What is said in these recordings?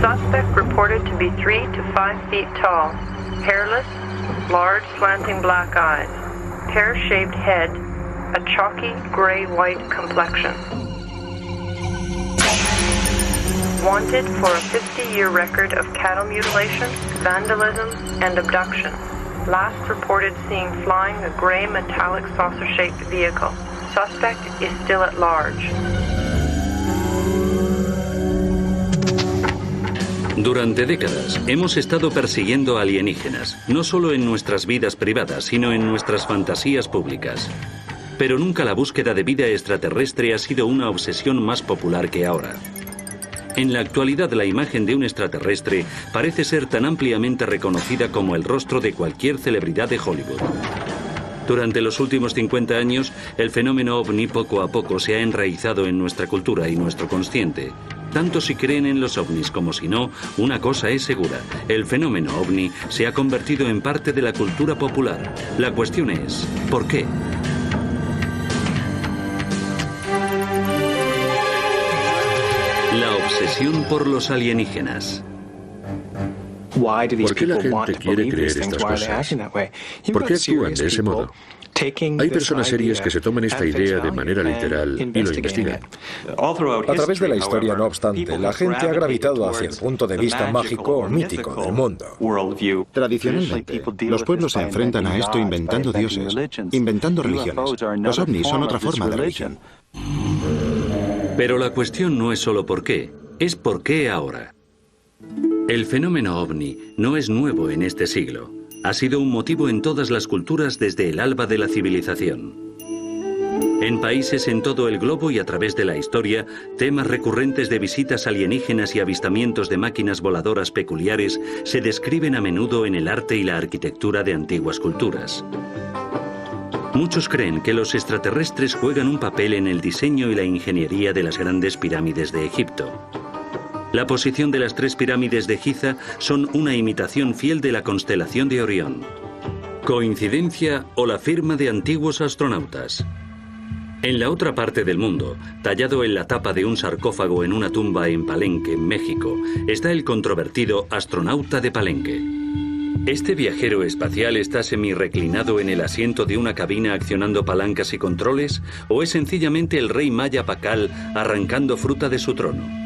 Suspect reported to be 3 to 5 feet tall, hairless, large slanting black eyes, pear-shaped head, a chalky gray-white complexion. Wanted for a 50-year record of cattle mutilation, vandalism, and abduction. Last reported seen flying a gray metallic saucer-shaped vehicle. Suspect is still at large. Durante décadas hemos estado persiguiendo alienígenas, no solo en nuestras vidas privadas, sino en nuestras fantasías públicas. Pero nunca la búsqueda de vida extraterrestre ha sido una obsesión más popular que ahora. En la actualidad, la imagen de un extraterrestre parece ser tan ampliamente reconocida como el rostro de cualquier celebridad de Hollywood. Durante los últimos 50 años, el fenómeno ovni poco a poco se ha enraizado en nuestra cultura y nuestro consciente. Tanto si creen en los ovnis como si no, una cosa es segura: el fenómeno ovni se ha convertido en parte de la cultura popular. La cuestión es, ¿por qué? La obsesión por los alienígenas. ¿Por qué la gente quiere creer estas cosas? ¿Por qué actúan de ese modo? Hay personas serias que se toman esta idea de manera literal y lo investigan. A través de la historia, no obstante, la gente ha gravitado hacia el punto de vista mágico o mítico del mundo. Tradicionalmente, los pueblos se enfrentan a esto inventando dioses, inventando religiones. Los ovnis son otra forma de religión. Pero la cuestión no es solo por qué, es por qué ahora. El fenómeno ovni no es nuevo en este siglo. Ha sido un motivo en todas las culturas desde el alba de la civilización. En países en todo el globo y a través de la historia, temas recurrentes de visitas alienígenas y avistamientos de máquinas voladoras peculiares se describen a menudo en el arte y la arquitectura de antiguas culturas. Muchos creen que los extraterrestres juegan un papel en el diseño y la ingeniería de las grandes pirámides de Egipto. La posición de las 3 pirámides de Giza son una imitación fiel de la constelación de Orión. ¿Coincidencia o la firma de antiguos astronautas? En la otra parte del mundo, tallado en la tapa de un sarcófago en una tumba en Palenque, México, está el controvertido astronauta de Palenque. ¿Este viajero espacial está semirreclinado en el asiento de una cabina accionando palancas y controles? ¿O es sencillamente el rey maya Pacal arrancando fruta de su trono?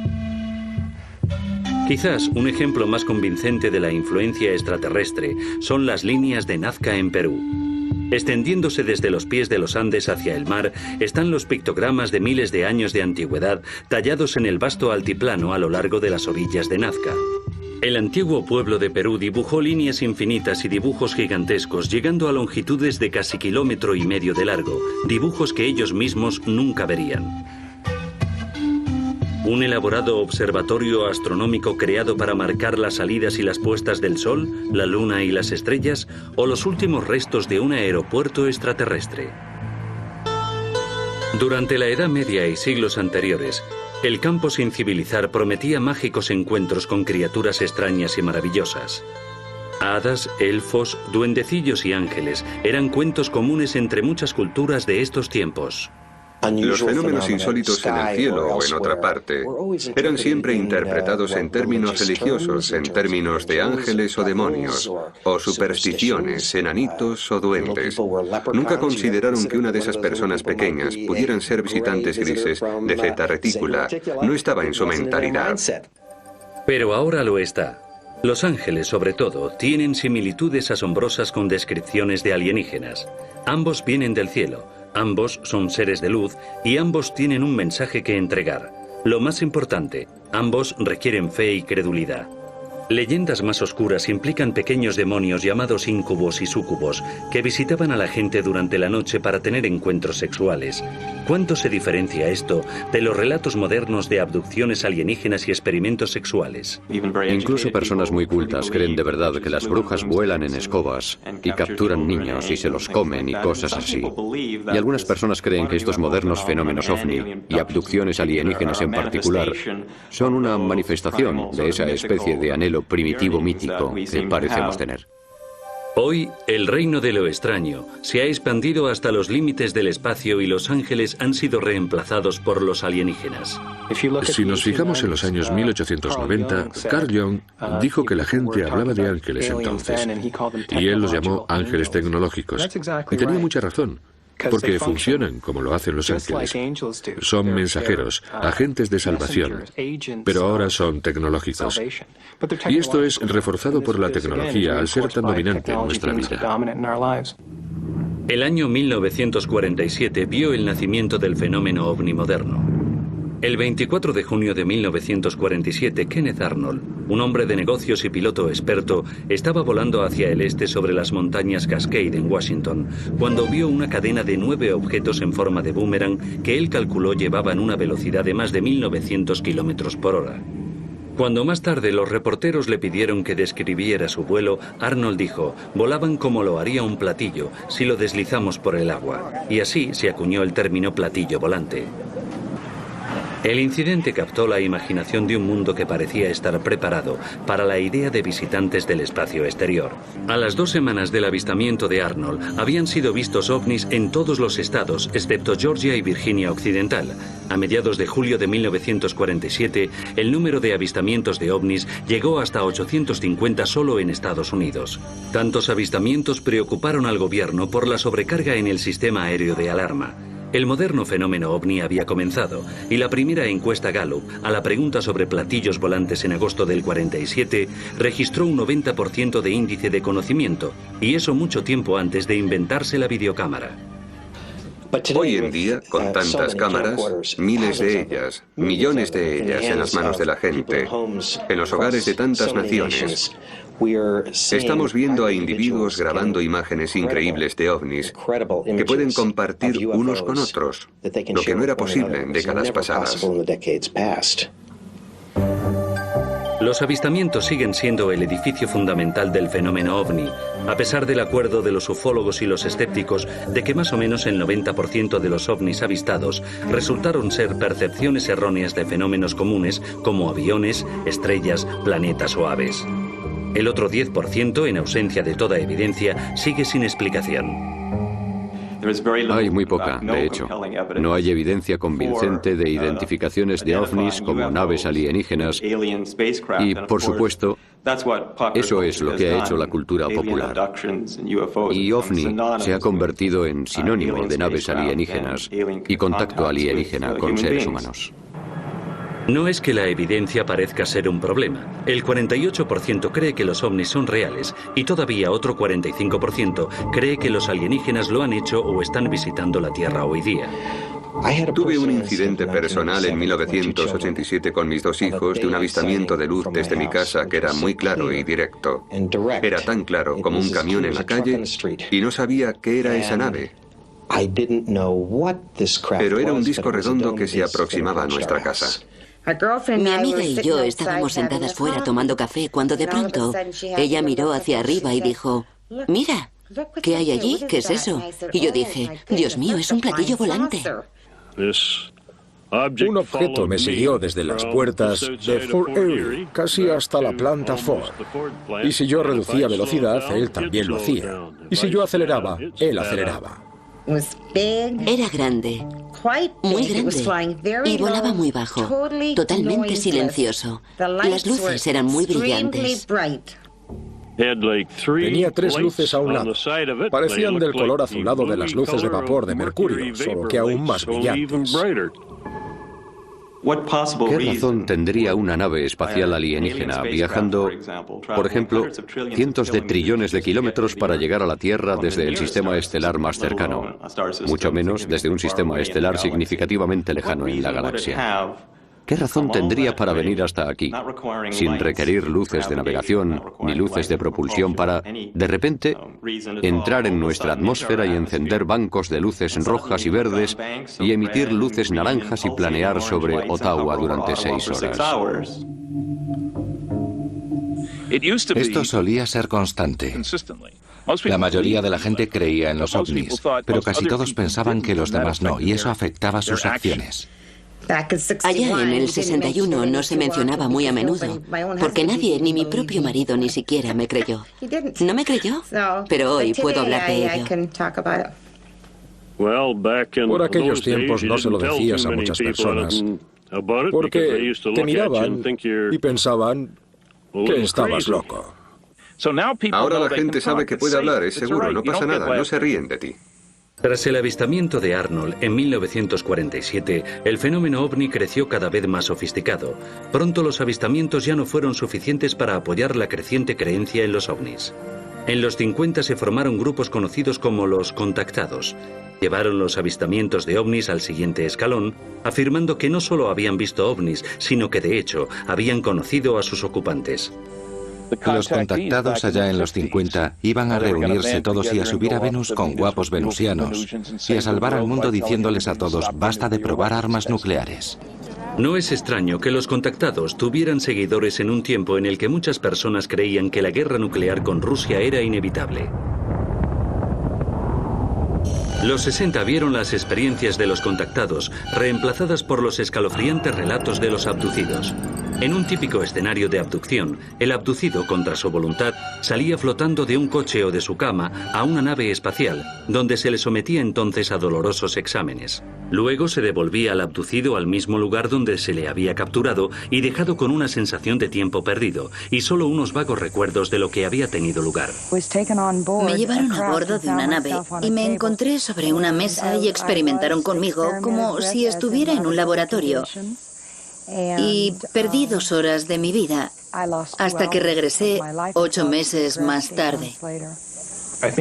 Quizás un ejemplo más convincente de la influencia extraterrestre son las líneas de Nazca en Perú. Extendiéndose desde los pies de los Andes hacia el mar están los pictogramas de miles de años de antigüedad tallados en el vasto altiplano a lo largo de las orillas de Nazca. El antiguo pueblo de Perú dibujó líneas infinitas y dibujos gigantescos, llegando a longitudes de casi 1,5 kilómetros de largo, dibujos que ellos mismos nunca verían. ¿Un elaborado observatorio astronómico creado para marcar las salidas y las puestas del Sol, la Luna y las estrellas, o los últimos restos de un aeropuerto extraterrestre? Durante la Edad Media y siglos anteriores, el campo sin civilizar prometía mágicos encuentros con criaturas extrañas y maravillosas. Hadas, elfos, duendecillos y ángeles eran cuentos comunes entre muchas culturas de estos tiempos. Los fenómenos insólitos en el cielo o en otra parte eran siempre interpretados en términos religiosos, en términos de ángeles o demonios, o supersticiones, enanitos o duendes. Nunca consideraron que una de esas personas pequeñas pudieran ser visitantes grises de Zeta Reticula. No estaba en su mentalidad. Pero ahora lo está. Los ángeles, sobre todo, tienen similitudes asombrosas con descripciones de alienígenas. Ambos vienen del cielo. Ambos son seres de luz y ambos tienen un mensaje que entregar. Lo más importante, ambos requieren fe y credulidad. Leyendas más oscuras implican pequeños demonios llamados íncubos y súcubos que visitaban a la gente durante la noche para tener encuentros sexuales. ¿Cuánto se diferencia esto de los relatos modernos de abducciones alienígenas y experimentos sexuales? Incluso personas muy cultas creen de verdad que las brujas vuelan en escobas y capturan niños y se los comen y cosas así. Y algunas personas creen que estos modernos fenómenos ovni y abducciones alienígenas en particular son una manifestación de esa especie de anhelo primitivo mítico que parecemos tener. Hoy, el reino de lo extraño se ha expandido hasta los límites del espacio y los ángeles han sido reemplazados por los alienígenas. Si nos fijamos en los años 1890, Carl Jung dijo que la gente hablaba de ángeles entonces, y él los llamó ángeles tecnológicos. Y tenía mucha razón, porque funcionan como lo hacen los ángeles. Son mensajeros, agentes de salvación, pero ahora son tecnológicos. Y esto es reforzado por la tecnología al ser tan dominante en nuestra vida. El año 1947 vio el nacimiento del fenómeno ovni moderno. El 24 de junio de 1947, Kenneth Arnold, un hombre de negocios y piloto experto, estaba volando hacia el este sobre las montañas Cascade en Washington, cuando vio una cadena de 9 objetos en forma de boomerang que él calculó llevaban una velocidad de más de 1900 kilómetros por hora. Cuando más tarde los reporteros le pidieron que describiera su vuelo, Arnold dijo: volaban como lo haría un platillo si lo deslizamos por el agua, y así se acuñó el término platillo volante. El incidente captó la imaginación de un mundo que parecía estar preparado para la idea de visitantes del espacio exterior. A las 2 semanas del avistamiento de Arnold, habían sido vistos ovnis en todos los estados, excepto Georgia y Virginia Occidental. A mediados de julio de 1947, el número de avistamientos de ovnis llegó hasta 850 solo en Estados Unidos. Tantos avistamientos preocuparon al gobierno por la sobrecarga en el sistema aéreo de alarma. El moderno fenómeno ovni había comenzado, y la primera encuesta Gallup, a la pregunta sobre platillos volantes en agosto del 47, registró un 90% de índice de conocimiento, y eso mucho tiempo antes de inventarse la videocámara. Hoy en día, con tantas cámaras, miles de ellas, millones de ellas en las manos de la gente, en los hogares de tantas naciones, estamos viendo a individuos grabando imágenes increíbles de ovnis que pueden compartir unos con otros, lo que no era posible en décadas pasadas. Los avistamientos siguen siendo el edificio fundamental del fenómeno ovni, a pesar del acuerdo de los ufólogos y los escépticos de que más o menos el 90% de los ovnis avistados resultaron ser percepciones erróneas de fenómenos comunes como aviones, estrellas, planetas o aves. El otro 10%, en ausencia de toda evidencia, sigue sin explicación. Hay muy poca, de hecho. No hay evidencia convincente de identificaciones de ovnis como naves alienígenas y, por supuesto, eso es lo que ha hecho la cultura popular. Y ovni se ha convertido en sinónimo de naves alienígenas y contacto alienígena con seres humanos. No es que la evidencia parezca ser un problema. El 48% cree que los ovnis son reales y todavía otro 45% cree que los alienígenas lo han hecho o están visitando la Tierra hoy día. Tuve un incidente personal en 1987 con mis 2 hijos de un avistamiento de luz desde mi casa que era muy claro y directo. Era tan claro como un camión en la calle y no sabía qué era esa nave. Pero era un disco redondo que se aproximaba a nuestra casa. Mi amiga y yo estábamos sentadas fuera tomando café cuando de pronto ella miró hacia arriba y dijo: mira, ¿qué hay allí? ¿Qué es eso? Y yo dije: Dios mío, es un platillo volante. Un objeto me siguió desde las puertas de Fort Erie, casi hasta la planta Ford. Y si yo reducía velocidad, él también lo hacía. Y si yo aceleraba, él aceleraba. Era grande, muy grande, y volaba muy bajo, totalmente silencioso. Las luces eran muy brillantes. Tenía 3 luces a un lado. Parecían del color azulado de las luces de vapor de mercurio, solo que aún más brillantes. ¿Qué razón tendría una nave espacial alienígena viajando, por ejemplo, cientos de trillones de kilómetros para llegar a la Tierra desde el sistema estelar más cercano, mucho menos desde un sistema estelar significativamente lejano en la galaxia? ¿Qué razón tendría para venir hasta aquí, sin requerir luces de navegación ni luces de propulsión para, de repente, entrar en nuestra atmósfera y encender bancos de luces rojas y verdes y emitir luces naranjas y planear sobre Ottawa durante 6 horas? Esto solía ser constante. La mayoría de la gente creía en los ovnis, pero casi todos pensaban que los demás no, y eso afectaba sus acciones. Allá en el 61 no se mencionaba muy a menudo, porque nadie, ni mi propio marido ni siquiera me creyó. ¿No me creyó? Pero hoy puedo hablar de ello. Por aquellos tiempos no se lo decías a muchas personas, porque te miraban y pensaban que estabas loco. Ahora la gente sabe que puede hablar, es seguro, no pasa nada, no se ríen de ti. Tras el avistamiento de Arnold en 1947, el fenómeno ovni creció cada vez más sofisticado. Pronto los avistamientos ya no fueron suficientes para apoyar la creciente creencia en los ovnis. En los 50 se formaron grupos conocidos como los contactados. Llevaron los avistamientos de ovnis al siguiente escalón, afirmando que no solo habían visto ovnis, sino que de hecho habían conocido a sus ocupantes. Los contactados allá en los 50 iban a reunirse todos y a subir a Venus con guapos venusianos y a salvar al mundo diciéndoles a todos, basta de probar armas nucleares. No es extraño que los contactados tuvieran seguidores en un tiempo en el que muchas personas creían que la guerra nuclear con Rusia era inevitable. Los 60 vieron las experiencias de los contactados reemplazadas por los escalofriantes relatos de los abducidos. En un típico escenario de abducción, el abducido, contra su voluntad, salía flotando de un coche o de su cama a una nave espacial, donde se le sometía entonces a dolorosos exámenes. Luego se devolvía al abducido al mismo lugar donde se le había capturado y dejado con una sensación de tiempo perdido y solo unos vagos recuerdos de lo que había tenido lugar. Me llevaron a bordo de una nave y me encontré sobre una mesa y experimentaron conmigo como si estuviera en un laboratorio. Y perdí 2 horas de mi vida hasta que regresé 8 meses más tarde.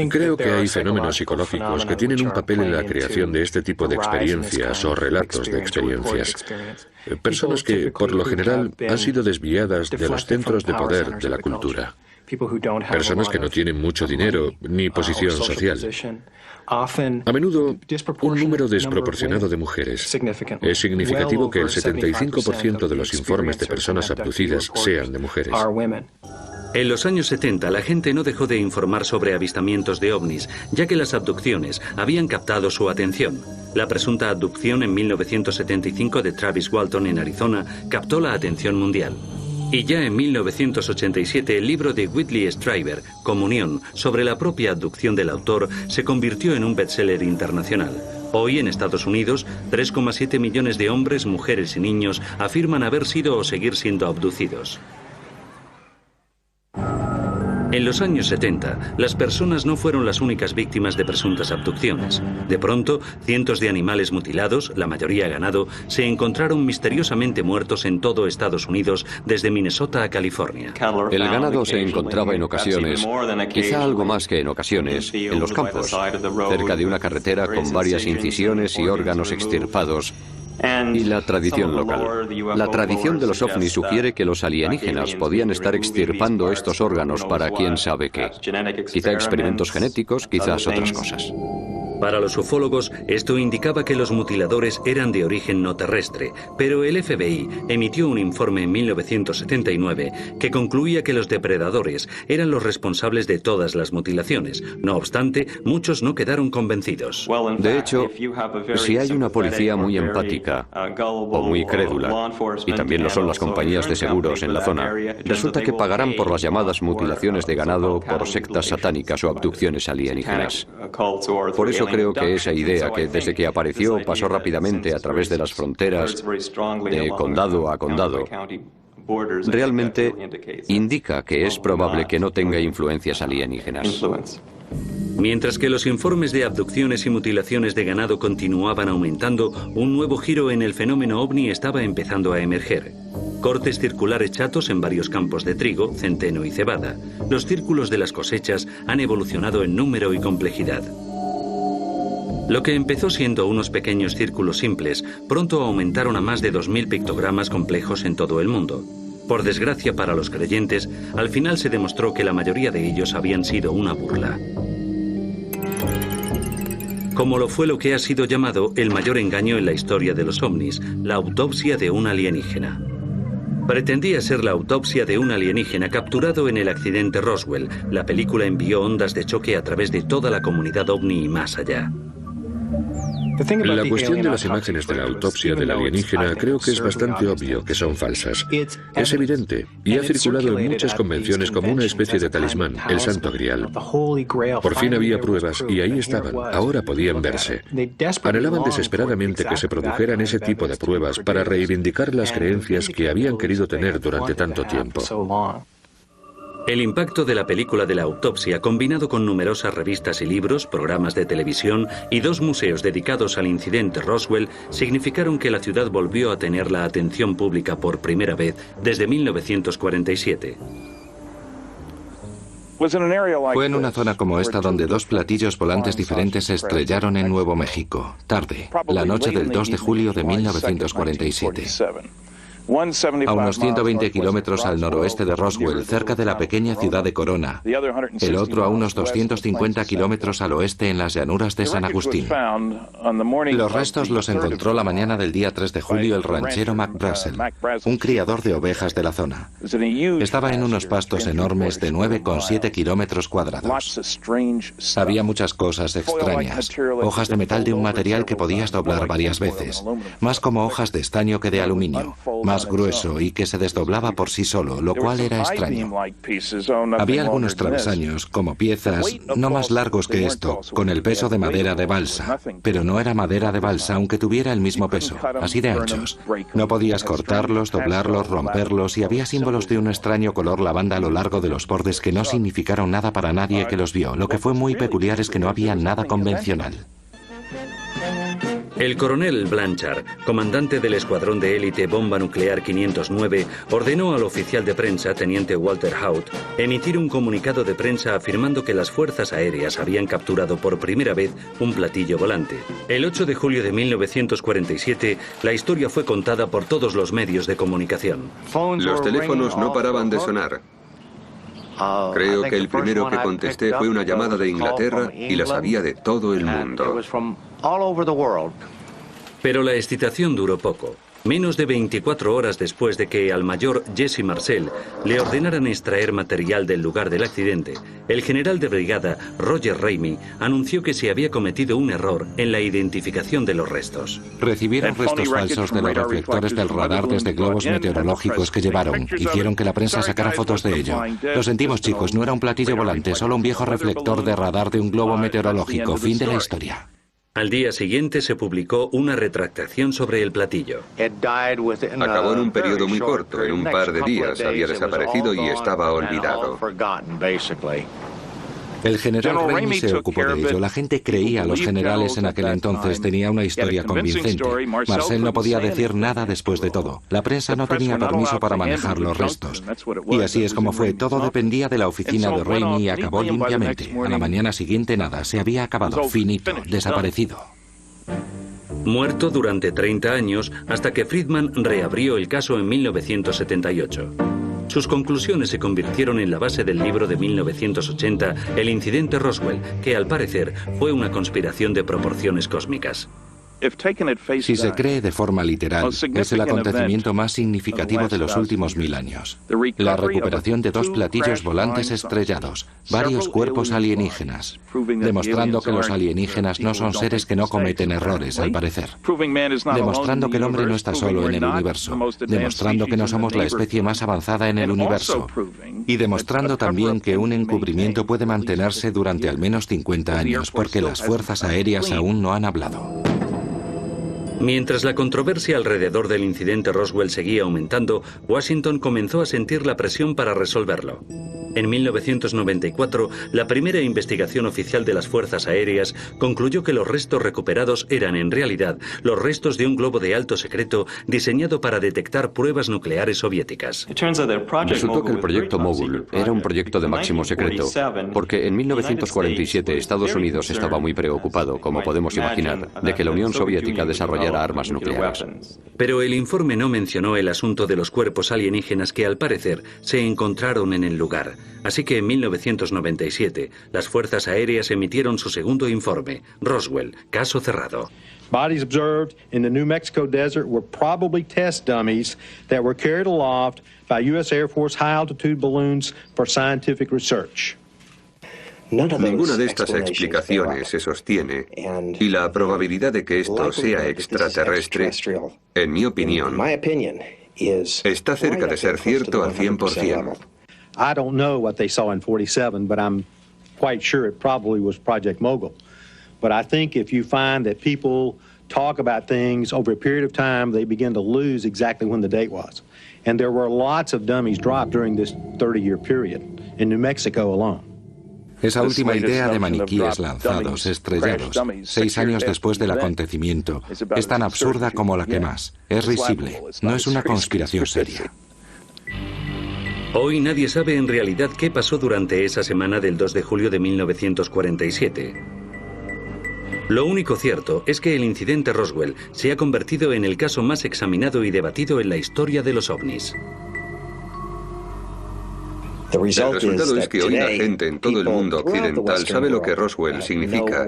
Creo que hay fenómenos psicológicos que tienen un papel en la creación de este tipo de experiencias o relatos de experiencias. Personas que, por lo general, han sido desviadas de los centros de poder de la cultura. Personas que no tienen mucho dinero ni posición social. A menudo, un número desproporcionado de mujeres. Es significativo que el 75% de los informes de personas abducidas sean de mujeres. En los años 70, la gente no dejó de informar sobre avistamientos de ovnis, ya que las abducciones habían captado su atención. La presunta abducción en 1975 de Travis Walton en Arizona captó la atención mundial. Y ya en 1987 el libro de Whitley Strieber, Comunión, sobre la propia abducción del autor, se convirtió en un bestseller internacional. Hoy en Estados Unidos, 3,7 millones de hombres, mujeres y niños afirman haber sido o seguir siendo abducidos. En los años 70, las personas no fueron las únicas víctimas de presuntas abducciones. De pronto, cientos de animales mutilados, la mayoría ganado, se encontraron misteriosamente muertos en todo Estados Unidos, desde Minnesota a California. El ganado se encontraba en ocasiones, quizá algo más que en ocasiones, en los campos, cerca de una carretera con varias incisiones y órganos extirpados. Y la tradición local. La tradición de los ovnis sugiere que los alienígenas podían estar extirpando estos órganos para quién sabe qué. Quizá experimentos genéticos, quizás otras cosas. Para los ufólogos, esto indicaba que los mutiladores eran de origen no terrestre, pero el FBI emitió un informe en 1979 que concluía que los depredadores eran los responsables de todas las mutilaciones. No obstante, muchos no quedaron convencidos. De hecho, si hay una policía muy empática o muy crédula, y también lo son las compañías de seguros en la zona, resulta que pagarán por las llamadas mutilaciones de ganado por sectas satánicas o abducciones alienígenas. Por eso creo que esa idea que desde que apareció pasó rápidamente a través de las fronteras de condado a condado, realmente indica que es probable que no tenga influencias alienígenas. Mientras que los informes de abducciones y mutilaciones de ganado continuaban aumentando, un nuevo giro en el fenómeno ovni estaba empezando a emerger. Cortes circulares chatos en varios campos de trigo, centeno y cebada. Los círculos de las cosechas han evolucionado en número y complejidad. Lo que empezó siendo unos pequeños círculos simples, pronto aumentaron a más de 2000 pictogramas complejos en todo el mundo. Por desgracia para los creyentes, al final se demostró que la mayoría de ellos habían sido una burla. Como lo fue lo que ha sido llamado el mayor engaño en la historia de los ovnis, la autopsia de un alienígena. Pretendía ser la autopsia de un alienígena capturado en el accidente Roswell. La película envió ondas de choque a través de toda la comunidad ovni y más allá. La cuestión de las imágenes de la autopsia del alienígena creo que es bastante obvio que son falsas. Es evidente, y ha circulado en muchas convenciones como una especie de talismán, el Santo Grial. Por fin había pruebas y ahí estaban, ahora podían verse. Anhelaban desesperadamente que se produjeran ese tipo de pruebas para reivindicar las creencias que habían querido tener durante tanto tiempo. El impacto de la película de la autopsia, combinado con numerosas revistas y libros, programas de televisión y 2 museos dedicados al incidente Roswell, significaron que la ciudad volvió a tener la atención pública por primera vez desde 1947. Fue en una zona como esta donde 2 platillos volantes diferentes se estrellaron en Nuevo México, tarde, la noche del 2 de julio de 1947. A unos 120 kilómetros al noroeste de Roswell, cerca de la pequeña ciudad de Corona. El otro a unos 250 kilómetros al oeste en las llanuras de San Agustín. Los restos los encontró la mañana del día 3 de julio el ranchero Mac Brazel, un criador de ovejas de la zona. Estaba en unos pastos enormes de 9,7 kilómetros cuadrados. Había muchas cosas extrañas. Hojas de metal de un material que podías doblar varias veces. Más como hojas de estaño que de aluminio. Más grueso y que se desdoblaba por sí solo, lo cual era extraño. Había algunos travesaños, como piezas, no más largos que esto, con el peso de madera de balsa. Pero no era madera de balsa, aunque tuviera el mismo peso, así de anchos. No podías cortarlos, doblarlos, romperlos, y había símbolos de un extraño color lavanda a lo largo de los bordes que no significaron nada para nadie que los vio. Lo que fue muy peculiar es que no había nada convencional. El coronel Blanchard, comandante del escuadrón de élite Bomba Nuclear 509, ordenó al oficial de prensa, teniente Walter Haut, emitir un comunicado de prensa afirmando que las fuerzas aéreas habían capturado por primera vez un platillo volante. El 8 de julio de 1947, la historia fue contada por todos los medios de comunicación. Los teléfonos no paraban de sonar. Creo que el primero que contesté fue una llamada de Inglaterra y la sabía de todo el mundo. Pero la excitación duró poco. Menos de 24 horas después de que al mayor Jesse Marcel le ordenaran extraer material del lugar del accidente, el general de brigada Roger Ramey anunció que se había cometido un error en la identificación de los restos. Recibieron restos falsos de los reflectores del radar desde globos meteorológicos que llevaron. Hicieron que la prensa sacara fotos de ello. Lo sentimos, chicos, no era un platillo volante, solo un viejo reflector de radar de un globo meteorológico. Fin de la historia. Al día siguiente se publicó una retractación sobre el platillo. Acabó en un periodo muy corto, en un par de días había desaparecido y estaba olvidado. El general Ramey se ocupó de ello. La gente creía a los generales en aquel entonces. Tenía una historia convincente. Marcel no podía decir nada después de todo. La prensa no tenía permiso para manejar los restos. Y así es como fue. Todo dependía de la oficina de Ramey y acabó limpiamente. A la mañana siguiente nada. Se había acabado. Finito. Desaparecido. Muerto durante 30 años hasta que Friedman reabrió el caso en 1978. Sus conclusiones se convirtieron en la base del libro de 1980, El incidente Roswell, que al parecer fue una conspiración de proporciones cósmicas. Si se cree de forma literal, es el acontecimiento más significativo de los últimos 1000 años. La recuperación de 2 platillos volantes estrellados, varios cuerpos alienígenas, demostrando que los alienígenas no son seres que no cometen errores, al parecer. Demostrando que el hombre no está solo en el universo. Demostrando que no somos la especie más avanzada en el universo. Y demostrando también que un encubrimiento puede mantenerse durante al menos 50 años, porque las fuerzas aéreas aún no han hablado. Mientras la controversia alrededor del incidente Roswell seguía aumentando, Washington comenzó a sentir la presión para resolverlo. En 1994, la primera investigación oficial de las Fuerzas Aéreas concluyó que los restos recuperados eran en realidad los restos de un globo de alto secreto diseñado para detectar pruebas nucleares soviéticas. Resultó que el proyecto Mogul era un proyecto de máximo secreto, porque en 1947 Estados Unidos estaba muy preocupado, como podemos imaginar, de que la Unión Soviética desarrollara armas nucleares. Pero el informe no mencionó el asunto de los cuerpos alienígenas que al parecer se encontraron en el lugar. Así que en 1997, las Fuerzas Aéreas emitieron su segundo informe, Roswell, caso cerrado. Bodies observed in the New Mexico desert were probably test dummies that were carried aloft by U.S. Air Force high-altitude balloons for scientific research. Ninguna de estas explicaciones se sostiene y la probabilidad de que esto sea extraterrestre, en mi opinión, está cerca de ser cierto al 100%. I don't know what they saw in 47, but I'm quite sure it probably was Project Mogul. But I think if you find that people talk about things over a period of time, they begin to lose exactly when the date was. And there were lots of dummies dropped during this 30-year period in New Mexico alone. Esa última idea de maniquíes lanzados, estrellados, 6 años después del acontecimiento, es tan absurda como la que más. Es risible, no es una conspiración seria. Hoy nadie sabe en realidad qué pasó durante esa semana del 2 de julio de 1947. Lo único cierto es que el incidente Roswell se ha convertido en el caso más examinado y debatido en la historia de los ovnis. El resultado es que hoy la gente en todo el mundo occidental sabe lo que Roswell significa.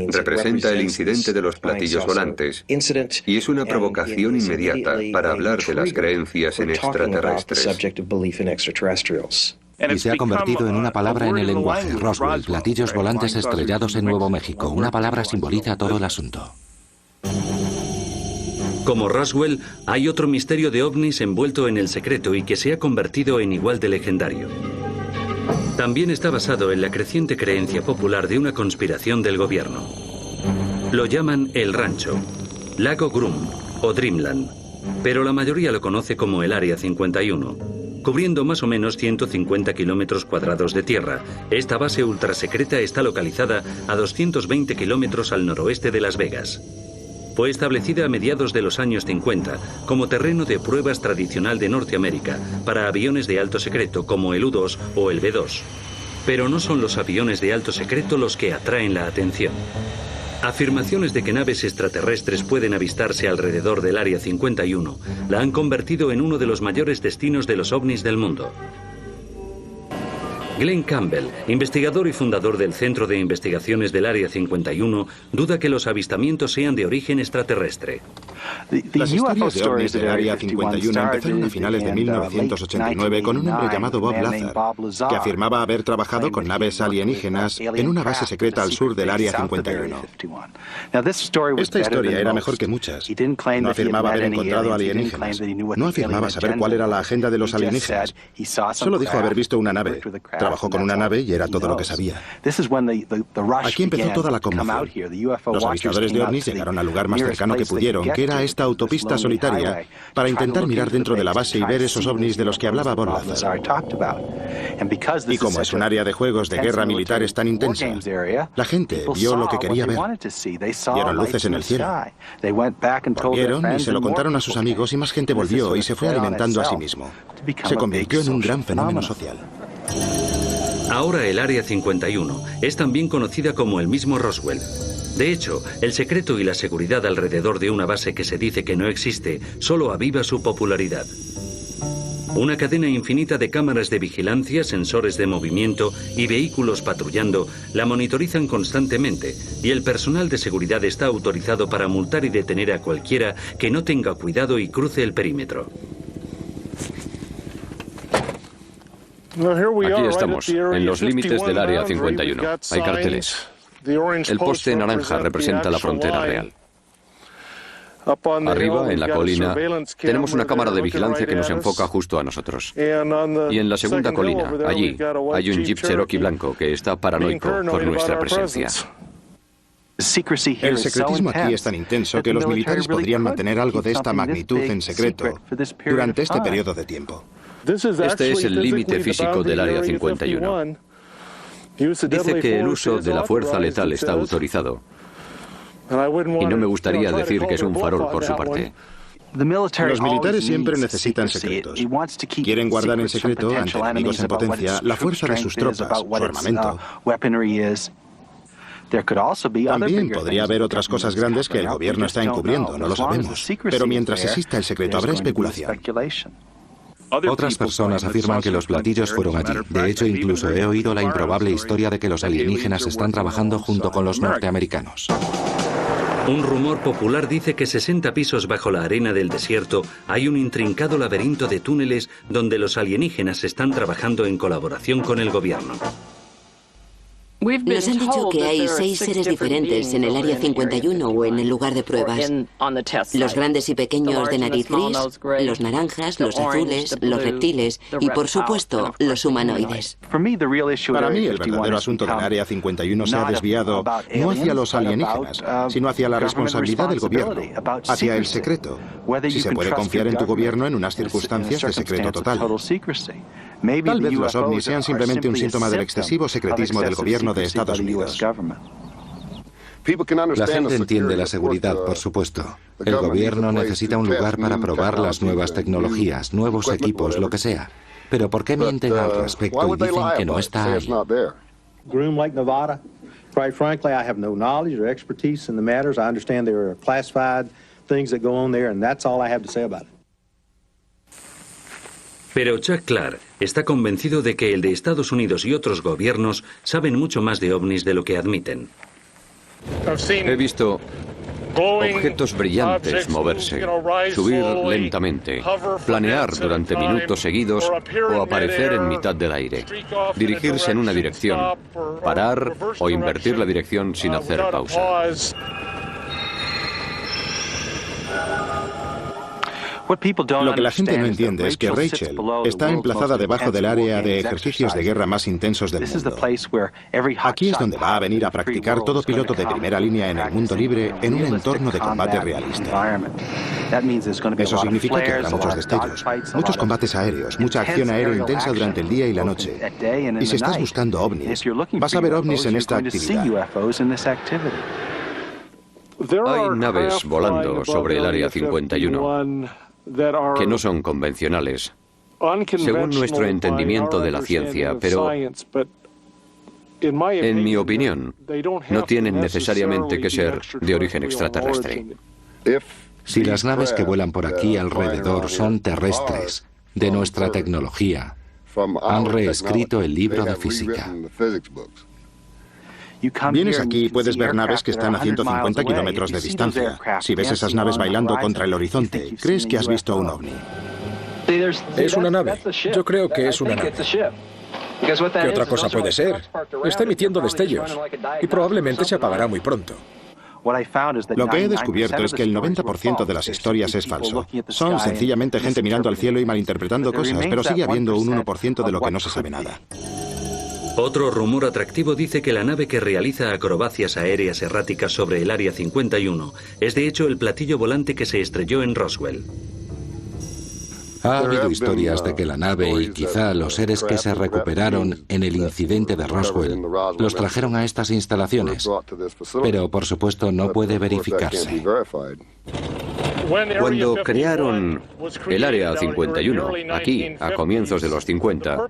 Representa el incidente de los platillos volantes y es una provocación inmediata para hablar de las creencias en extraterrestres. Y se ha convertido en una palabra en el lenguaje. Roswell, platillos volantes estrellados en Nuevo México. Una palabra simboliza todo el asunto. Como Roswell, hay otro misterio de ovnis envuelto en el secreto y que se ha convertido en igual de legendario. También está basado en la creciente creencia popular de una conspiración del gobierno. Lo llaman El Rancho, Lago Grum o Dreamland, pero la mayoría lo conoce como el Área 51. Cubriendo más o menos 150 kilómetros cuadrados de tierra, esta base ultrasecreta está localizada a 220 kilómetros al noroeste de Las Vegas. Fue establecida a mediados de los años 50 como terreno de pruebas tradicional de Norteamérica para aviones de alto secreto como el U-2 o el B-2. Pero no son los aviones de alto secreto los que atraen la atención. Afirmaciones de que naves extraterrestres pueden avistarse alrededor del Área 51 la han convertido en uno de los mayores destinos de los ovnis del mundo. Glenn Campbell, investigador y fundador del Centro de Investigaciones del Área 51, duda que los avistamientos sean de origen extraterrestre. Las historias de ovnis del Área 51 empezaron a finales de 1989 con un hombre llamado Bob Lazar, que afirmaba haber trabajado con naves alienígenas en una base secreta al sur del Área 51. Esta historia era mejor que muchas. No afirmaba haber encontrado alienígenas. No afirmaba saber cuál era la agenda de los alienígenas. Solo dijo haber visto una nave. Trabajó con una nave y era todo lo que sabía. Aquí empezó toda la conmoción. Los avistadores de ovnis llegaron al lugar más cercano que pudieron, que era esta autopista solitaria, para intentar mirar dentro de la base y ver esos ovnis de los que hablaba Bob Lazar. Y como es un área de juegos de guerra militares tan intensa, la gente vio lo que quería ver. Vieron luces en el cielo. Volvieron y se lo contaron a sus amigos y más gente volvió y se fue alimentando a sí mismo. Se convirtió en un gran fenómeno social. Ahora el Área 51 es también conocida como el mismo Roswell. De hecho, el secreto y la seguridad alrededor de una base que se dice que no existe solo aviva su popularidad. Una cadena infinita de cámaras de vigilancia, sensores de movimiento y vehículos patrullando la monitorizan constantemente y el personal de seguridad está autorizado para multar y detener a cualquiera que no tenga cuidado y cruce el perímetro. Aquí estamos, en los límites del Área 51. Hay carteles. El poste naranja representa la frontera real. Arriba, en la colina, tenemos una cámara de vigilancia que nos enfoca justo a nosotros. Y en la segunda colina, allí, hay un Jeep Cherokee blanco que está paranoico por nuestra presencia. El secretismo aquí es tan intenso que los militares podrían mantener algo de esta magnitud en secreto durante este periodo de tiempo. Este es el límite físico del Área 51. Dice que el uso de la fuerza letal está autorizado. Y no me gustaría decir que es un farol por su parte. Los militares siempre necesitan secretos. Quieren guardar en secreto, ante enemigos en potencia, la fuerza de sus tropas, su armamento. También podría haber otras cosas grandes que el gobierno está encubriendo, no lo sabemos. Pero mientras exista el secreto, habrá especulación. Otras personas afirman que los platillos fueron allí. De hecho, incluso he oído la improbable historia de que los alienígenas están trabajando junto con los norteamericanos. Un rumor popular dice que 60 pisos bajo la arena del desierto hay un intrincado laberinto de túneles donde los alienígenas están trabajando en colaboración con el gobierno. Nos han dicho que hay 6 seres diferentes en el Área 51 o en el lugar de pruebas. Los grandes y pequeños de nariz gris, los naranjas, los azules, los reptiles y, por supuesto, los humanoides. Para mí, el verdadero asunto del Área 51 se ha desviado no hacia los alienígenas, sino hacia la responsabilidad del gobierno, hacia el secreto. Si se puede confiar en tu gobierno en unas circunstancias de secreto total. Tal vez los ovnis sean simplemente un síntoma del excesivo secretismo del gobierno de Estados Unidos. La gente entiende la seguridad, por supuesto. El gobierno necesita un lugar para probar las nuevas tecnologías, nuevos equipos, lo que sea. Pero ¿por qué mienten al respecto y dicen que no está ahí? Groom Lake, Nevada. Quite frankly, I have no knowledge or expertise in the matters. I understand there are classified things that go on there, and that's all I have to say about it. Pero Chuck Clark está convencido de que el de Estados Unidos y otros gobiernos saben mucho más de ovnis de lo que admiten. He visto objetos brillantes moverse, subir lentamente, planear durante minutos seguidos o aparecer en mitad del aire, dirigirse en una dirección, parar o invertir la dirección sin hacer pausa. Lo que la gente no entiende es que Rachel está emplazada debajo del área de ejercicios de guerra más intensos del mundo. Aquí es donde va a venir a practicar todo piloto de primera línea en el mundo libre en un entorno de combate realista. Eso significa que habrá muchos destellos, muchos combates aéreos, mucha acción aérea intensa durante el día y la noche. Y si estás buscando ovnis, vas a ver ovnis en esta actividad. Hay naves volando sobre el Área 51 que no son convencionales, según nuestro entendimiento de la ciencia, pero en mi opinión, no tienen necesariamente que ser de origen extraterrestre. Si las naves que vuelan por aquí alrededor son terrestres, de nuestra tecnología, han reescrito el libro de física. Vienes aquí y puedes ver naves que están a 150 kilómetros de distancia. Si ves esas naves bailando contra el horizonte, crees que has visto un ovni. Es una nave. Yo creo que es una nave. ¿Qué otra cosa puede ser? Está emitiendo destellos y probablemente se apagará muy pronto. Lo que he descubierto es que el 90% de las historias es falso. Son sencillamente gente mirando al cielo y malinterpretando cosas, pero sigue habiendo un 1% de lo que no se sabe nada. Otro rumor atractivo dice que la nave que realiza acrobacias aéreas erráticas sobre el Área 51 es de hecho el platillo volante que se estrelló en Roswell. Ha habido historias de que la nave y quizá los seres que se recuperaron en el incidente de Roswell los trajeron a estas instalaciones, pero por supuesto no puede verificarse. Cuando crearon el Área 51, aquí, a comienzos de los 50,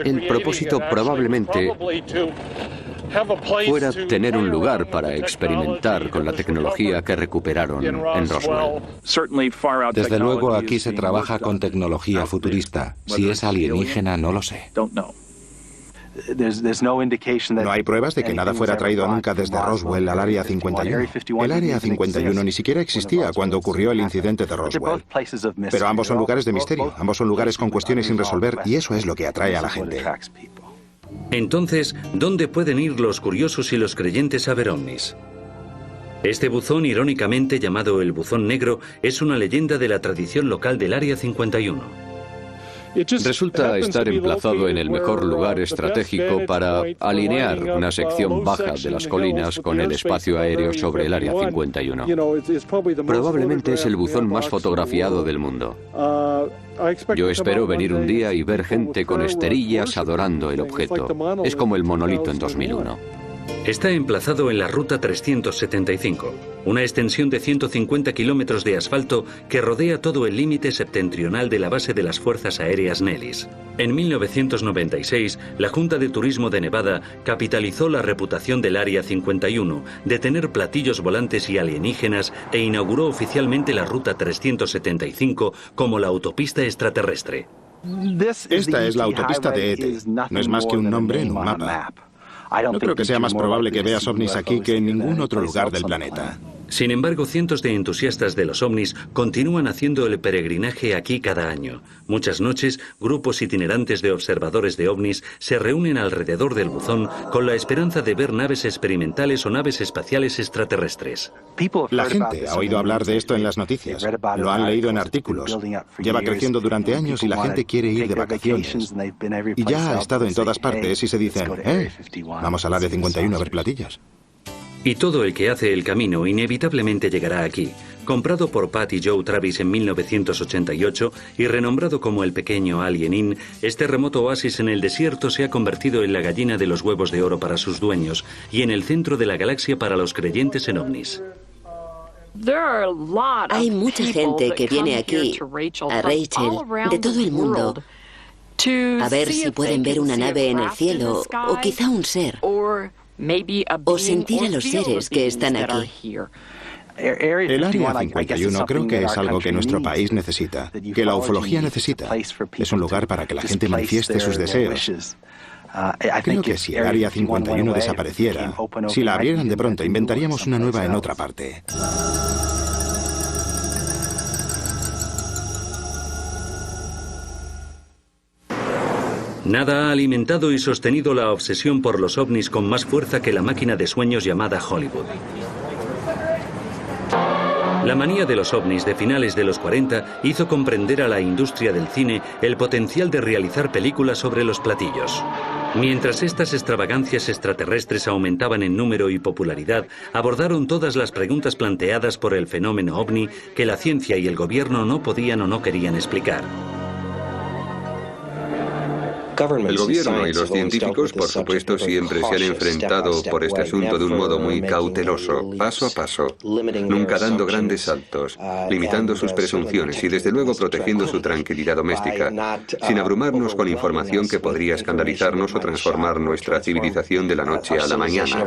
el propósito probablemente fuera tener un lugar para experimentar con la tecnología que recuperaron en Roswell. Desde luego aquí se trabaja con tecnología futurista. Si es alienígena, no lo sé. No hay pruebas de que nada fuera traído nunca desde Roswell al Área 51. El Área 51 ni siquiera existía cuando ocurrió el incidente de Roswell. Pero ambos son lugares de misterio, ambos son lugares con cuestiones sin resolver y eso es lo que atrae a la gente. Entonces, ¿dónde pueden ir los curiosos y los creyentes a ver ovnis? Este buzón, irónicamente llamado el Buzón Negro, es una leyenda de la tradición local del Área 51. Resulta estar emplazado en el mejor lugar estratégico para alinear una sección baja de las colinas con el espacio aéreo sobre el Área 51. Probablemente es el buzón más fotografiado del mundo. Yo espero venir un día y ver gente con esterillas adorando el objeto. Es como el monolito en 2001. Está emplazado en la Ruta 375, una extensión de 150 kilómetros de asfalto que rodea todo el límite septentrional de la base de las Fuerzas Aéreas Nellis. En 1996, la Junta de Turismo de Nevada capitalizó la reputación del Área 51 de tener platillos volantes y alienígenas e inauguró oficialmente la Ruta 375 como la autopista extraterrestre. Esta es la autopista de ET. No es más que un nombre en un mapa. No creo que sea más probable que veas ovnis aquí que en ningún otro lugar del planeta. Sin embargo, cientos de entusiastas de los ovnis continúan haciendo el peregrinaje aquí cada año. Muchas noches, grupos itinerantes de observadores de ovnis se reúnen alrededor del buzón con la esperanza de ver naves experimentales o naves espaciales extraterrestres. La gente ha oído hablar de esto en las noticias, lo han leído en artículos. Lleva creciendo durante años y la gente quiere ir de vacaciones. Y ya ha estado en todas partes y se dicen, vamos al Área 51 a ver platillos. Y todo el que hace el camino inevitablemente llegará aquí. Comprado por Pat y Joe Travis en 1988 y renombrado como el pequeño Alien Inn, este remoto oasis en el desierto se ha convertido en la gallina de los huevos de oro para sus dueños y en el centro de la galaxia para los creyentes en ovnis. Hay mucha gente que viene aquí, a Rachel, de todo el mundo, a ver si pueden ver una nave en el cielo o quizá un ser. O sentir a los seres que están aquí. El Área 51 creo que es algo que nuestro país necesita, que la ufología necesita. Es un lugar para que la gente manifieste sus deseos. Creo que si el Área 51 desapareciera, si la abrieran de pronto, inventaríamos una nueva en otra parte. Nada ha alimentado y sostenido la obsesión por los ovnis con más fuerza que la máquina de sueños llamada Hollywood. La manía de los ovnis de finales de los 40 hizo comprender a la industria del cine el potencial de realizar películas sobre los platillos. Mientras estas extravagancias extraterrestres aumentaban en número y popularidad, abordaron todas las preguntas planteadas por el fenómeno ovni que la ciencia y el gobierno no podían o no querían explicar. El gobierno y los científicos, por supuesto, siempre se han enfrentado por este asunto de un modo muy cauteloso, paso a paso, nunca dando grandes saltos, limitando sus presunciones y, desde luego, protegiendo su tranquilidad doméstica, sin abrumarnos con información que podría escandalizarnos o transformar nuestra civilización de la noche a la mañana.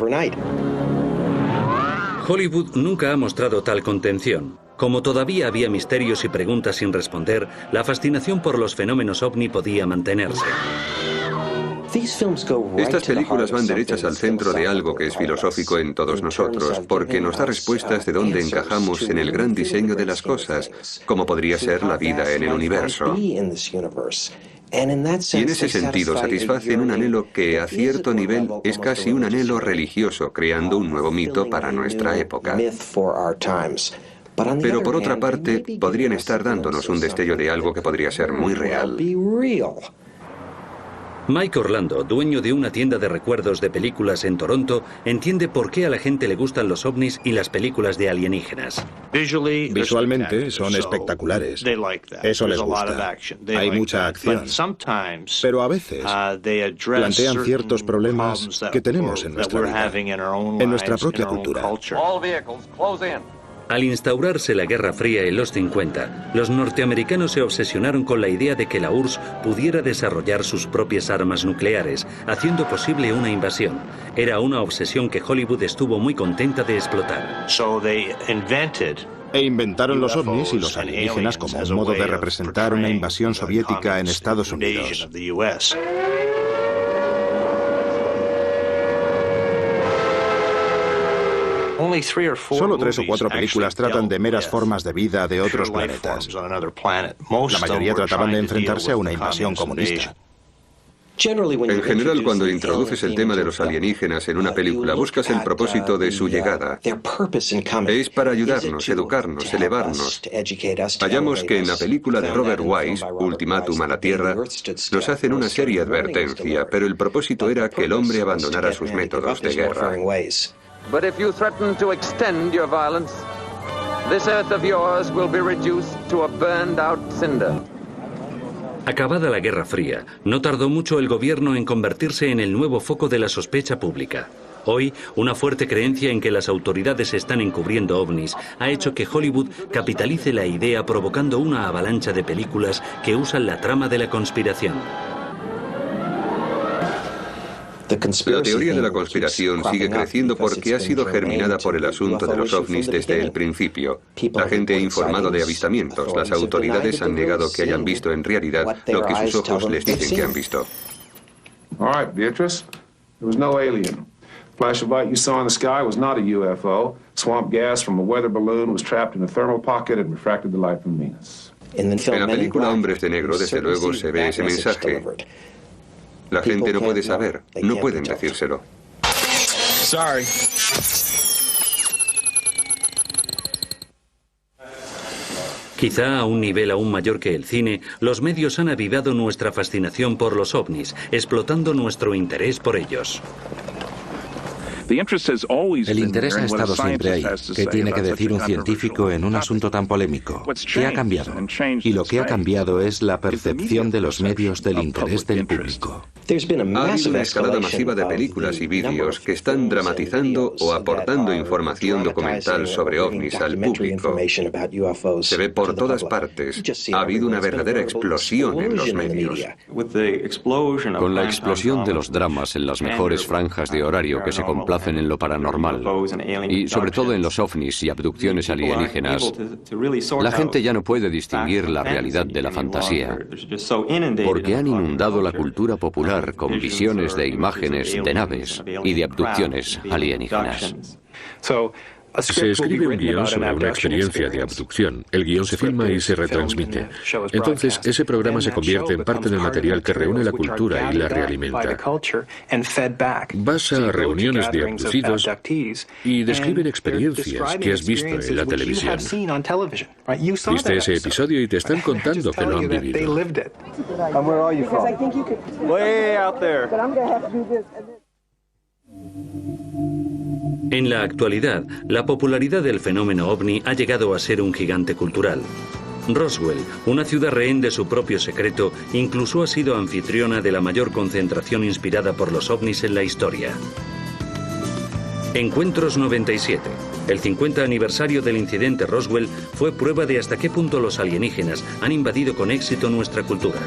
Hollywood nunca ha mostrado tal contención. Como todavía había misterios y preguntas sin responder, la fascinación por los fenómenos ovni podía mantenerse. Estas películas van derechas al centro de algo que es filosófico en todos nosotros, porque nos da respuestas de dónde encajamos en el gran diseño de las cosas, como podría ser la vida en el universo. Y en ese sentido satisfacen un anhelo que, a cierto nivel, es casi un anhelo religioso, creando un nuevo mito para nuestra época. Pero por otra parte, podrían estar dándonos un destello de algo que podría ser muy real. Mike Orlando, dueño de una tienda de recuerdos de películas en Toronto, entiende por qué a la gente le gustan los ovnis y las películas de alienígenas. Visualmente son espectaculares. Eso les gusta. Hay mucha acción. Pero a veces plantean ciertos problemas que tenemos en nuestra vida, en nuestra propia cultura. Al instaurarse la Guerra Fría en los 50, los norteamericanos se obsesionaron con la idea de que la URSS pudiera desarrollar sus propias armas nucleares, haciendo posible una invasión. Era una obsesión que Hollywood estuvo muy contenta de explotar. E inventaron los ovnis y los alienígenas como un modo de representar una invasión soviética en Estados Unidos. Solo 3 o 4 películas tratan de meras formas de vida de otros planetas. La mayoría trataban de enfrentarse a una invasión comunista. En general, cuando introduces el tema de los alienígenas en una película, buscas el propósito de su llegada. Es para ayudarnos, educarnos, elevarnos. Hallamos que en la película de Robert Wise, Ultimátum a la Tierra, nos hacen una seria advertencia, pero el propósito era que el hombre abandonara sus métodos de guerra. But if you threaten to extend your violence, this earth of yours will be reduced to a burned-out cinder. Acabada la Guerra Fría, no tardó mucho el gobierno en convertirse en el nuevo foco de la sospecha pública. Hoy, una fuerte creencia en que las autoridades están encubriendo ovnis ha hecho que Hollywood capitalice la idea provocando una avalancha de películas que usan la trama de la conspiración. La teoría de la conspiración sigue creciendo porque ha sido germinada por el asunto de los ovnis desde el principio. La gente ha informado de avistamientos. Las autoridades han negado que hayan visto en realidad lo que sus ojos les dicen que han visto. Flash of light you saw in the sky was not a UFO. Swamp gas from a weather balloon was trapped in a thermal pocket and refracted the light from Venus. En la película Hombres de Negro, desde luego, se ve ese mensaje. La gente no puede saber, no pueden decírselo. Sorry. Quizá a un nivel aún mayor que el cine, los medios han avivado nuestra fascinación por los ovnis, explotando nuestro interés por ellos. El interés ha estado siempre ahí. ¿Qué tiene que decir un científico en un asunto tan polémico? ¿Qué ha cambiado? Y lo que ha cambiado es la percepción de los medios del interés del público. Ha habido una escalada masiva de películas y vídeos que están dramatizando o aportando información documental sobre ovnis al público. Se ve por todas partes. Ha habido una verdadera explosión en los medios. Con la explosión de los dramas en las mejores franjas de horario que se complacen en lo paranormal, y sobre todo en los ovnis y abducciones alienígenas, la gente ya no puede distinguir la realidad de la fantasía, porque han inundado la cultura popular con visiones de imágenes de naves y de abducciones alienígenas. Se escribe un guión sobre una experiencia de abducción. El guión se filma y se retransmite. Entonces, ese programa se convierte en parte del material que reúne la cultura y la realimenta. Vas a reuniones de abducidos y describen experiencias que has visto en la televisión. Viste ese episodio y te están contando que lo han vivido. En la actualidad, la popularidad del fenómeno ovni ha llegado a ser un gigante cultural. Roswell, una ciudad rehén de su propio secreto, incluso ha sido anfitriona de la mayor concentración inspirada por los ovnis en la historia. Encuentros 97. El 50 aniversario del incidente Roswell fue prueba de hasta qué punto los alienígenas han invadido con éxito nuestra cultura.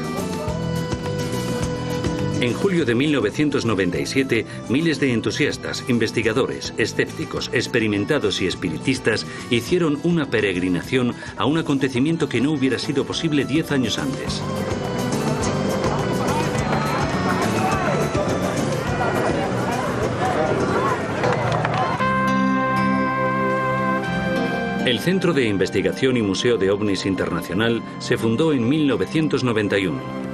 En julio de 1997, miles de entusiastas, investigadores, escépticos, experimentados y espiritistas hicieron una peregrinación a un acontecimiento que no hubiera sido posible 10 años antes. El Centro de Investigación y Museo de OVNIs Internacional se fundó en 1991.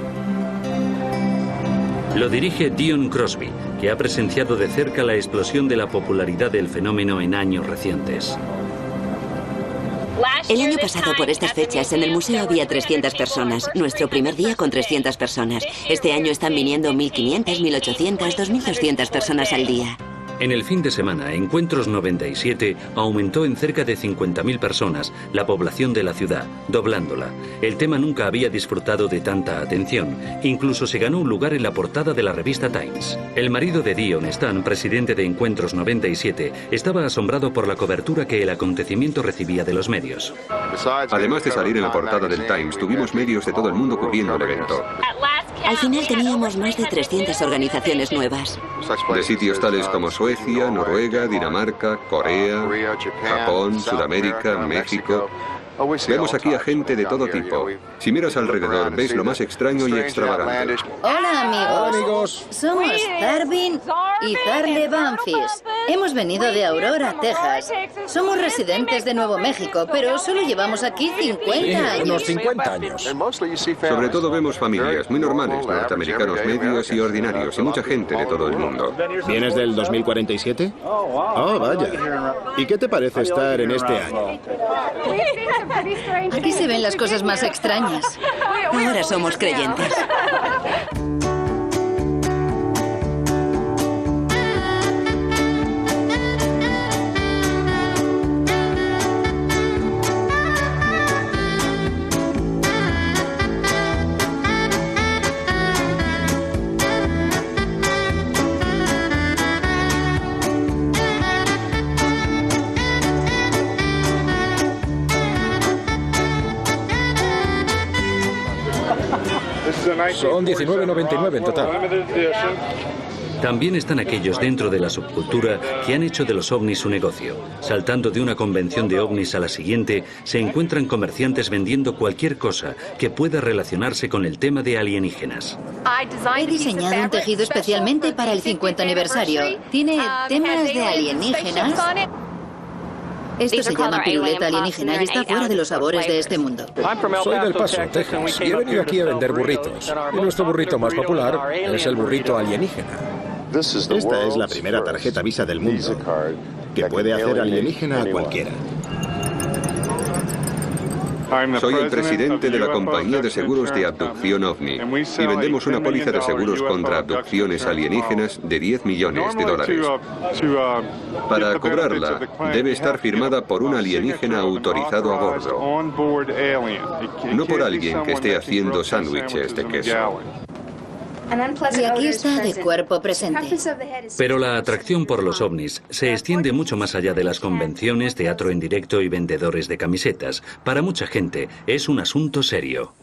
Lo dirige Dion Crosby, que ha presenciado de cerca la explosión de la popularidad del fenómeno en años recientes. El año pasado, por estas fechas, en el museo había 300 personas. Nuestro primer día con 300 personas. Este año están viniendo 1.500, 1.800, 2.200 personas al día. En el fin de semana, Encuentros 97 aumentó en cerca de 50.000 personas la población de la ciudad, doblándola. El tema nunca había disfrutado de tanta atención. Incluso se ganó un lugar en la portada de la revista Times. El marido de Dion, Stan, presidente de Encuentros 97, estaba asombrado por la cobertura que el acontecimiento recibía de los medios. Además de salir en la portada del Times, tuvimos medios de todo el mundo cubriendo el evento. Al final teníamos más de 300 organizaciones nuevas. De sitios tales como Suecia, Noruega, Dinamarca, Corea, Japón, Sudamérica, México. Vemos aquí a gente de todo tipo. Si miras alrededor, ves lo más extraño y extravagante. Hola, amigos. Hola, amigos. Somos Darwin y Darle Banfis. Hemos venido de Aurora, Texas. Somos residentes de Nuevo México, pero solo llevamos aquí 50 años. Unos 50 años. Sobre todo vemos familias muy normales, norteamericanos medios y ordinarios, y mucha gente de todo el mundo. ¿Vienes del 2047? Oh, vaya. ¿Y qué te parece estar en este año? Aquí se ven las cosas más extrañas. Ahora somos creyentes. Son $19.99 en total. También están aquellos dentro de la subcultura que han hecho de los ovnis su negocio. Saltando de una convención de ovnis a la siguiente, se encuentran comerciantes vendiendo cualquier cosa que pueda relacionarse con el tema de alienígenas. He diseñado un tejido especialmente para el 50 aniversario. Tiene temas de alienígenas. Esto se llama piruleta alienígena y está fuera de los sabores de este mundo. Soy del Paso, Texas, y he venido aquí a vender burritos. Y nuestro burrito más popular es el burrito alienígena. Esta es la primera tarjeta Visa del mundo que puede hacer alienígena a cualquiera. Soy el presidente de la compañía de seguros de abducción OVNI y vendemos una póliza de seguros contra abducciones alienígenas de $10 millones. Para cobrarla, debe estar firmada por un alienígena autorizado a bordo, no por alguien que esté haciendo sándwiches de queso. Y aquí está de cuerpo presente. Pero la atracción por los ovnis se extiende mucho más allá de las convenciones, teatro en directo y vendedores de camisetas. Para mucha gente es un asunto serio.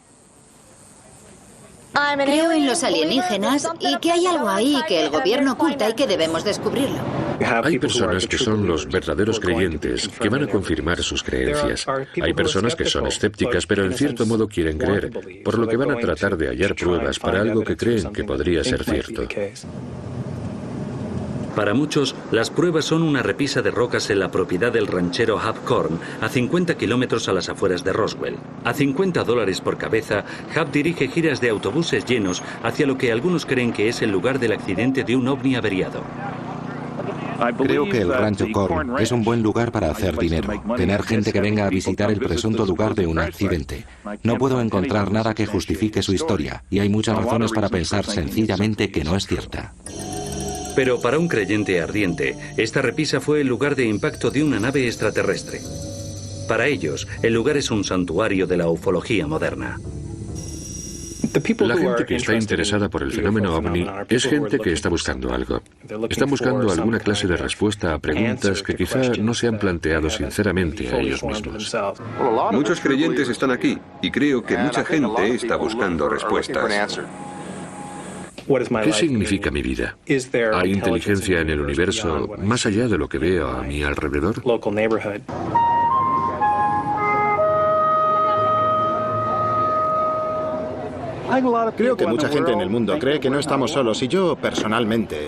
Creo en los alienígenas y que hay algo ahí que el gobierno oculta y que debemos descubrirlo. Hay personas que son los verdaderos creyentes, que van a confirmar sus creencias. Hay personas que son escépticas, pero en cierto modo quieren creer, por lo que van a tratar de hallar pruebas para algo que creen que podría ser cierto. Para muchos, las pruebas son una repisa de rocas en la propiedad del ranchero Hub Korn, a 50 kilómetros a las afueras de Roswell. A $50 por cabeza, Hub dirige giras de autobuses llenos hacia lo que algunos creen que es el lugar del accidente de un ovni averiado. Creo que el Rancho Korn es un buen lugar para hacer dinero. Tener gente que venga a visitar el presunto lugar de un accidente. No puedo encontrar nada que justifique su historia, y hay muchas razones para pensar sencillamente que no es cierta. Pero para un creyente ardiente, esta repisa fue el lugar de impacto de una nave extraterrestre. Para ellos, el lugar es un santuario de la ufología moderna. La gente que está interesada por el fenómeno ovni es gente que está buscando algo. Están buscando alguna clase de respuesta a preguntas que quizá no se han planteado sinceramente a ellos mismos. Muchos creyentes están aquí y creo que mucha gente está buscando respuestas. ¿Qué significa mi vida? ¿Hay inteligencia en el universo más allá de lo que veo a mi alrededor? Creo que mucha gente en el mundo cree que no estamos solos y yo, personalmente,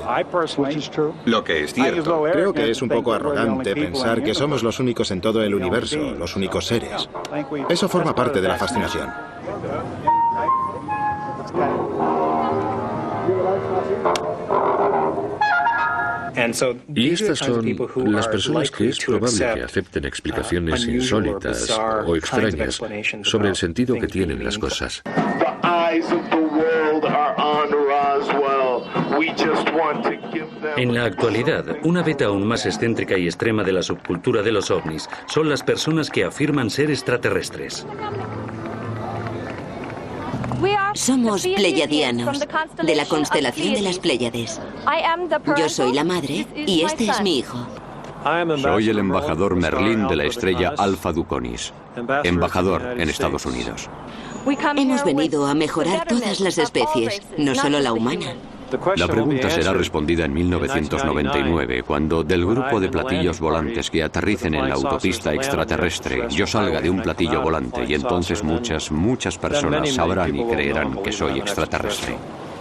lo que es cierto, creo que es un poco arrogante pensar que somos los únicos en todo el universo, los únicos seres. Eso forma parte de la fascinación. Y estas son las personas que es probable que acepten explicaciones insólitas o extrañas sobre el sentido que tienen las cosas. En la actualidad, una beta aún más excéntrica y extrema de la subcultura de los ovnis son las personas que afirman ser extraterrestres. Somos pleyadianos, de la constelación de las Pléyades. Yo soy la madre y este es mi hijo. Soy el embajador Merlín de la estrella Alpha Duconis, embajador en Estados Unidos. Hemos venido a mejorar todas las especies, no solo la humana. La pregunta será respondida en 1999, cuando del grupo de platillos volantes que aterricen en la autopista extraterrestre yo salga de un platillo volante y entonces muchas personas sabrán y creerán que soy extraterrestre.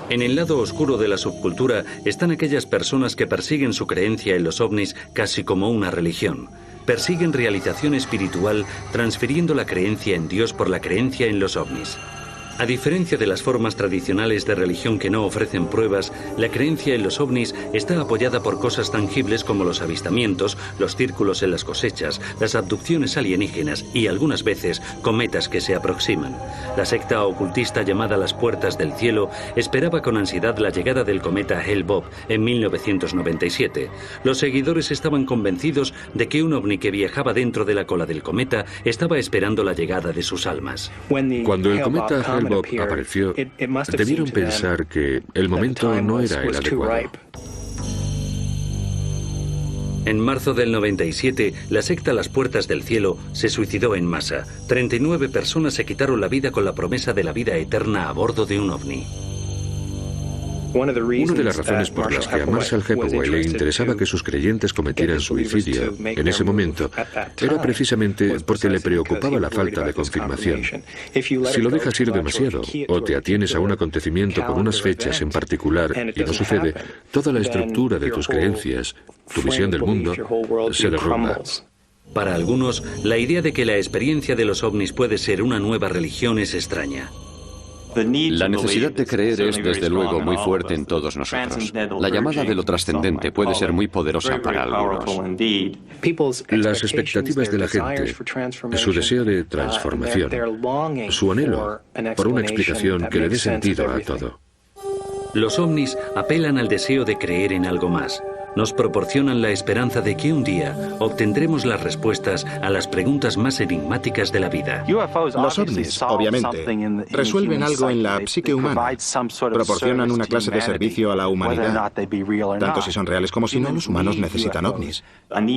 En el lado oscuro de la subcultura están aquellas personas que persiguen su creencia en los ovnis casi como una religión. Persiguen realización espiritual transfiriendo la creencia en Dios por la creencia en los ovnis. A diferencia de las formas tradicionales de religión que no ofrecen pruebas, la creencia en los ovnis está apoyada por cosas tangibles como los avistamientos, los círculos en las cosechas, las abducciones alienígenas y algunas veces cometas que se aproximan. La secta ocultista llamada Las Puertas del Cielo esperaba con ansiedad la llegada del cometa Hale-Bopp en 1997. Los seguidores estaban convencidos de que un ovni que viajaba dentro de la cola del cometa estaba esperando la llegada de sus almas. Cuando el cometa Hale-Bopp apareció, debieron pensar que el momento no era el adecuado. En marzo del 97, la secta Las Puertas del Cielo se suicidó en masa. 39 personas se quitaron la vida con la promesa de la vida eterna a bordo de un ovni. Una de las razones por las que a Marshall Hepworth le interesaba que sus creyentes cometieran suicidio en ese momento era precisamente porque le preocupaba la falta de confirmación. Si lo dejas ir demasiado o te atienes a un acontecimiento con unas fechas en particular y no sucede, toda la estructura de tus creencias, tu visión del mundo, se derrumba. Para algunos, la idea de que la experiencia de los ovnis puede ser una nueva religión es extraña. La necesidad de creer es, desde luego, muy fuerte en todos nosotros. La llamada de lo trascendente puede ser muy poderosa para algunos. Las expectativas de la gente, su deseo de transformación, su anhelo por una explicación que le dé sentido a todo. Los ovnis apelan al deseo de creer en algo más. Nos proporcionan la esperanza de que un día obtendremos las respuestas a las preguntas más enigmáticas de la vida. Los ovnis, obviamente, resuelven algo en la psique humana. Proporcionan una clase de servicio a la humanidad. Tanto si son reales como si no, los humanos necesitan ovnis.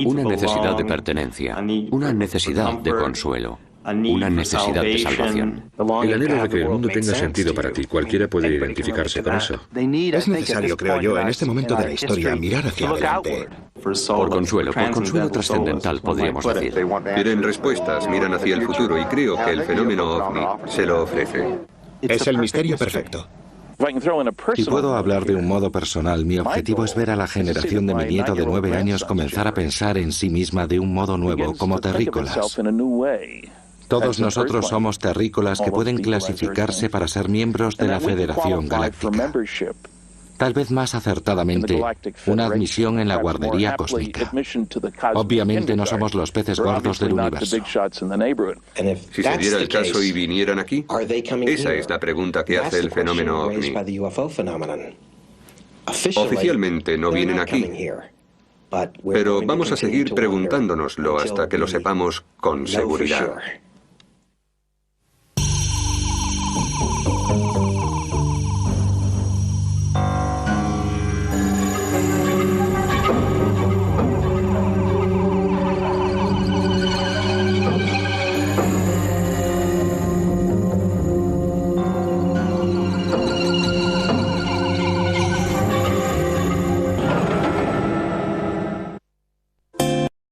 Una necesidad de pertenencia, una necesidad de consuelo, una necesidad de salvación. El anhelo de que el mundo tenga sentido para ti, cualquiera puede identificarse con eso. Es necesario, creo yo, en este momento de la historia, mirar hacia adelante. Por consuelo trascendental, podríamos decir. Quieren respuestas, miran hacia el futuro y creo que el fenómeno ovni se lo ofrece. Es el misterio perfecto. Si puedo hablar de un modo personal, mi objetivo es ver a la generación de mi nieto de 9 años comenzar a pensar en sí misma de un modo nuevo, como terrícolas. Todos nosotros somos terrícolas que pueden clasificarse para ser miembros de la Federación Galáctica. Tal vez más acertadamente, una admisión en la guardería cósmica. Obviamente no somos los peces gordos del universo. Si se diera el caso y vinieran aquí, esa es la pregunta que hace el fenómeno ovni. Oficialmente no vienen aquí, pero vamos a seguir preguntándonoslo hasta que lo sepamos con seguridad.